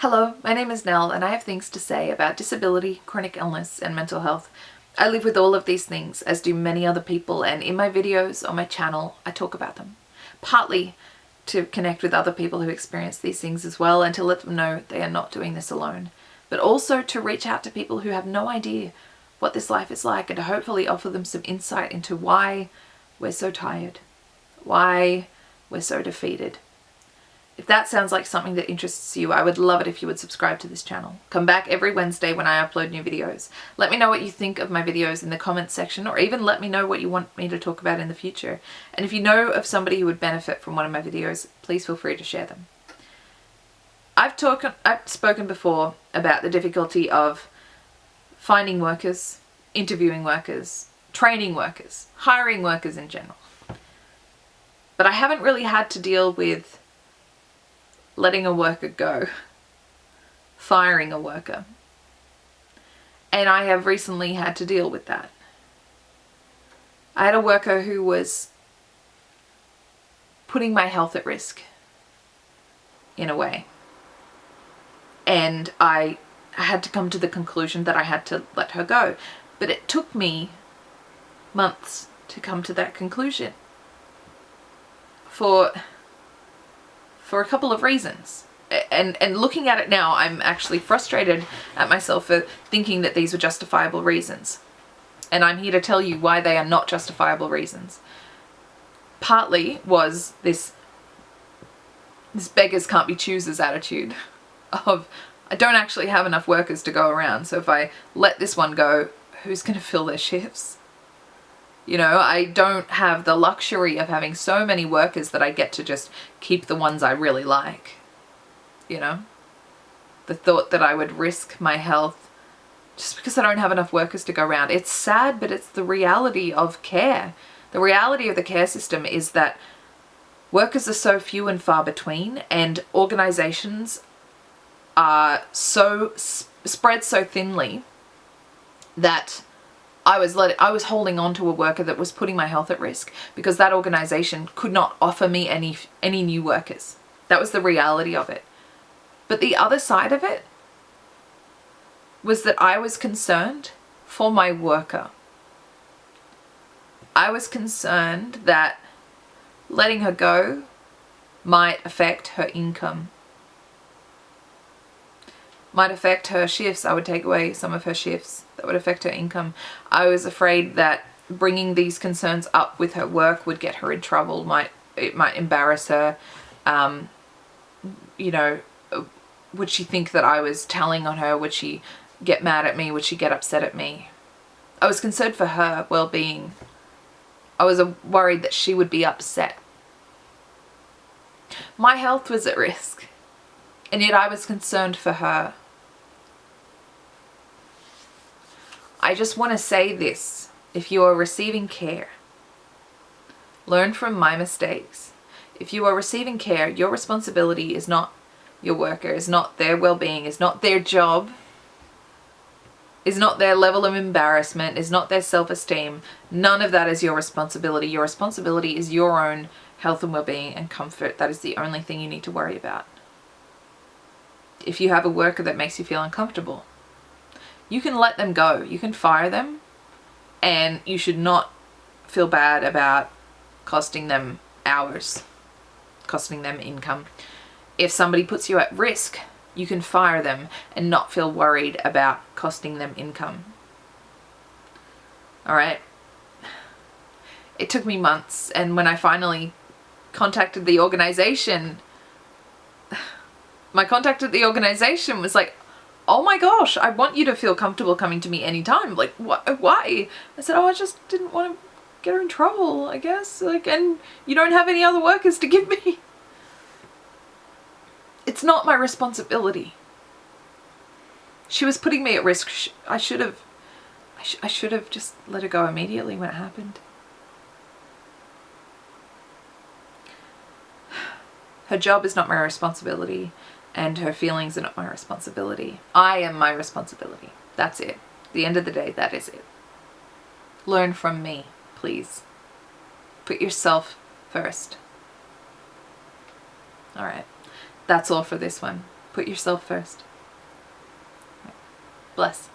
Hello, my name is Nell and I have things to say about disability, chronic illness and mental health. I live with all of these things, as do many other people, and in my videos on my channel I talk about them. Partly to connect with other people who experience these things as well and to let them know they are not doing this alone. But also to reach out to people who have no idea what this life is like and to hopefully offer them some insight into why we're so tired, why we're so defeated. If that sounds like something that interests you, I would love it if you would subscribe to this channel. Come back every Wednesday when I upload new videos. Let me know what you think of my videos in the comments section, or even let me know what you want me to talk about in the future. And if you know of somebody who would benefit from one of my videos, please feel free to share them. I've spoken before about the difficulty of finding workers, interviewing workers, training workers, hiring workers in general. But I haven't really had to deal with letting a worker go, firing a worker. And I have recently had to deal with that. I had a worker who was putting my health at risk, in a way. And I had to come to the conclusion that I had to let her go. But it took me months to come to that conclusion. For a couple of reasons. And looking at it now, I'm actually frustrated at myself for thinking that these were justifiable reasons. And I'm here to tell you why they are not justifiable reasons. Partly was this beggars can't be choosers attitude of, I don't actually have enough workers to go around, so if I let this one go, who's going to fill their shifts? You know, I don't have the luxury of having so many workers that I get to just keep the ones I really like. You know, the thought that I would risk my health just because I don't have enough workers to go around. It's sad, but it's the reality of care. The reality of the care system is that workers are so few and far between, and organizations are so spread so thinly that I was holding on to a worker that was putting my health at risk because that organization could not offer me any new workers. That was the reality of it. But the other side of it was that I was concerned for my worker. I was concerned that letting her go might affect her income, might affect her shifts. I would take away some of her shifts. That would affect her income. I was afraid that bringing these concerns up with her work would get her in trouble. It might embarrass her. You know, would she think that I was telling on her? Would she get mad at me? Would she get upset at me? I was concerned for her well-being. I was worried that she would be upset. My health was at risk, and yet I was concerned for her. I just want to say this: if you are receiving care, learn from my mistakes. If you are receiving care, your responsibility is not your worker, is not their well-being, is not their job, is not their level of embarrassment, is not their self-esteem. None of that is your responsibility. Your responsibility is your own health and well-being and comfort. That is the only thing you need to worry about. If you have a worker that makes you feel uncomfortable, you can let them go. You can fire them, and you should not feel bad about costing them hours, costing them income. If somebody puts you at risk, you can fire them and not feel worried about costing them income. All right. It took me months, and when I finally contacted the organization, my contact at the organization was like, oh my gosh, I want you to feel comfortable coming to me anytime. Like, what? Why? I said, oh, I just didn't want to get her in trouble, I guess. Like, and you don't have any other workers to give me. It's not my responsibility. She was putting me at risk. I should have just let her go immediately when it happened. Her job is not my responsibility, and her feelings are not my responsibility. I am my responsibility. That's it. At the end of the day, that is it. Learn from me, please. Put yourself first. All right. That's all for this one. Put yourself first. Bless.